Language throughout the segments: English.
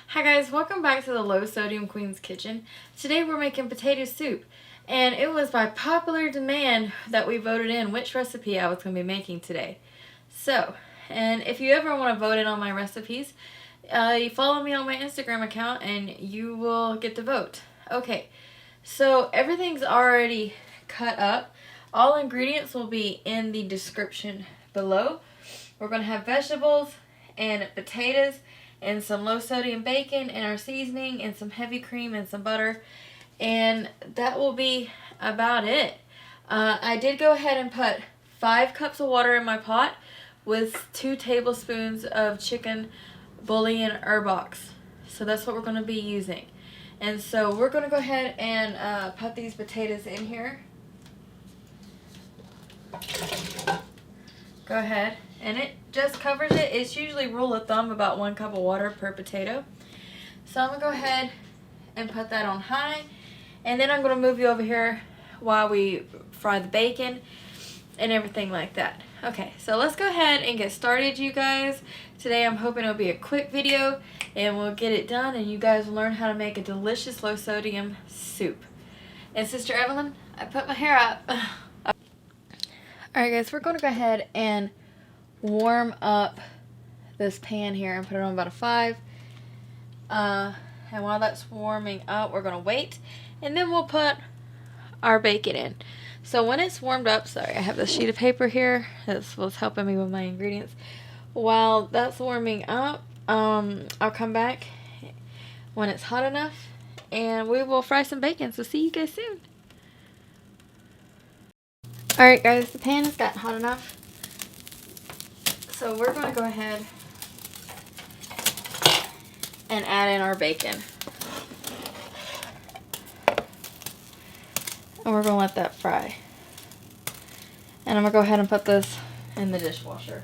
Hi guys, welcome back to the Low Sodium Queen's Kitchen. Today we're making potato soup, and it was by popular demand that we voted in which recipe I was going to be making today. So, and if you ever want to vote in on my recipes, you follow me on my Instagram account and you will get to vote. Okay, so everything's already cut up. All ingredients will be in the description below. We're going to have vegetables and potatoes and some low sodium bacon and our seasoning and some heavy cream and some butter, and that will be about it. I did go ahead and put 5 cups of water in my pot with 2 tablespoons of chicken bouillon Herbox. So that's what we're going to be using. And so we're going to go ahead and put these potatoes in here. Go ahead, and it just covers it. It's usually rule of thumb about 1 cup of water per potato. So I'm going to go ahead and put that on high, and then I'm going to move you over here while we fry the bacon and everything like that. Okay, so let's go ahead and get started, you guys. Today I'm hoping it'll be a quick video and we'll get it done and you guys will learn how to make a delicious low sodium soup. And Sister Evelyn, I put my hair up. Alright guys, we're going to go ahead and warm up this pan here and put it on about a 5. And while that's warming up, we're going to wait. And then we'll put our bacon in. So when it's warmed up, sorry, I have this sheet of paper here. That's what's helping me with my ingredients. While that's warming up, I'll come back when it's hot enough. And we will fry some bacon. So see you guys soon. Alright guys, the pan has gotten hot enough. So we're going to go ahead and add in our bacon. And we're going to let that fry. And I'm going to go ahead and put this in the dishwasher.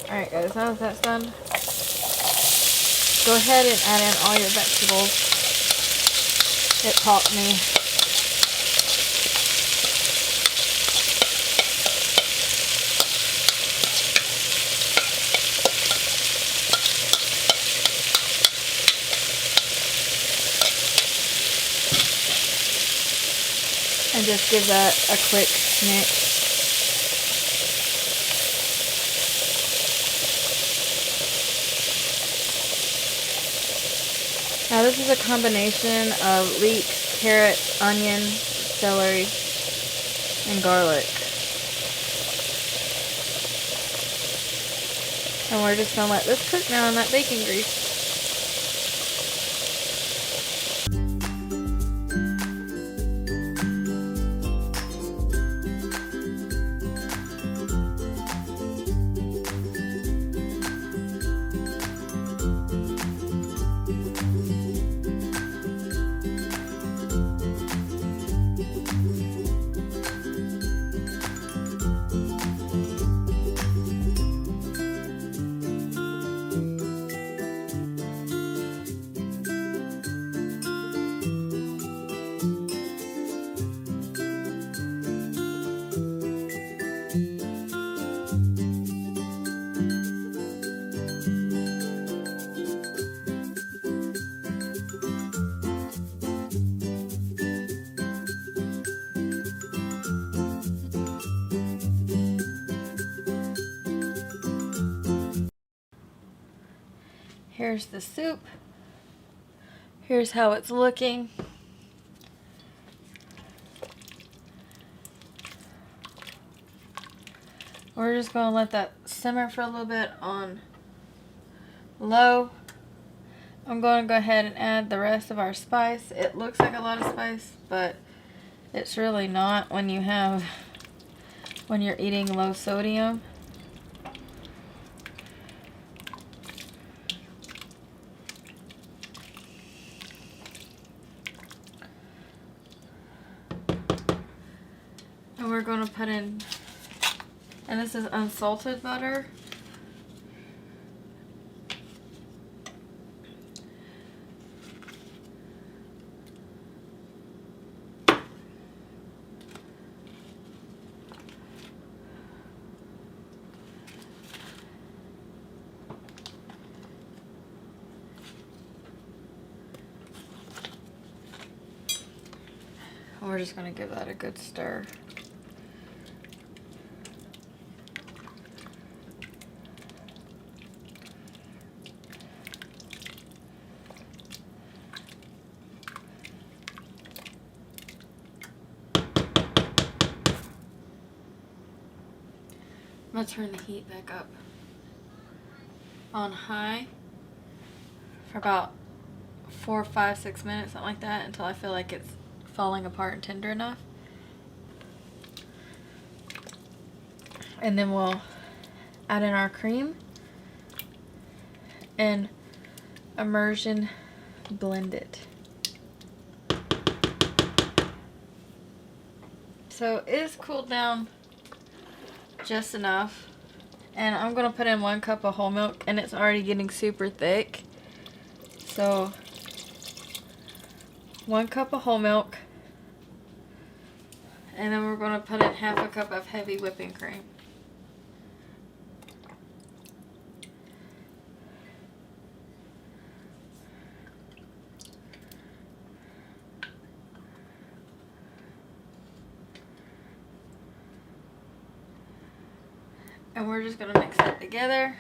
Alright guys, now that that's done, go ahead and add in all your vegetables. It caught me. And just give that a quick mix. Now this is a combination of leeks, carrot, onion, celery, and garlic. And we're just going to let this cook now in that bacon grease. Here's the soup. Here's how it's looking. We're just going to let that simmer for a little bit on low. I'm going to go ahead and add the rest of our spice. It looks like a lot of spice, but it's really not when you're eating low sodium. we're going to put in, and this is unsalted butter. We're just going to give that a good stir. I'm going to turn the heat back up on high for about 4, 5, 6 minutes, something like that, until I feel like it's falling apart and tender enough. And then we'll add in our cream and immersion blend it. So it's cooled down just enough, and I'm gonna put in 1 cup of whole milk, and it's already getting super thick. So 1 cup of whole milk, and then we're going to put in half a cup of heavy whipping cream. And we're just going to mix that together.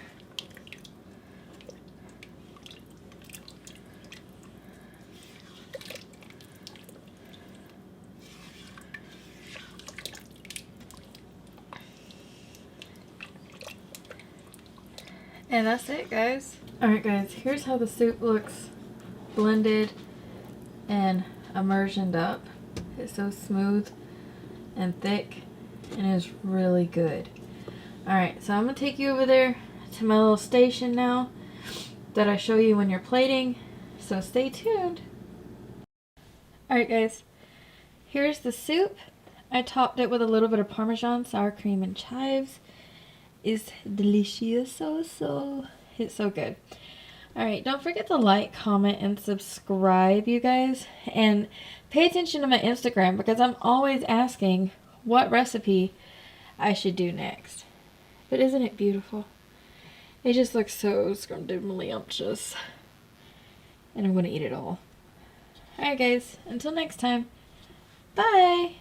And that's it, guys. Alright guys, here's how the soup looks blended and immersioned up. It's so smooth and thick, and it's really good. Alright, so I'm going to take you over there to my little station now that I show you when you're plating, so stay tuned. Alright guys, here's the soup. I topped it with a little bit of Parmesan, sour cream, and chives. It's delicious, it's so good. Alright, don't forget to like, comment, and subscribe, you guys. And pay attention to my Instagram, because I'm always asking what recipe I should do next. But isn't it beautiful? It just looks so scrumdiddlyumptious. And I'm going to eat it all. Alright guys, until next time, bye!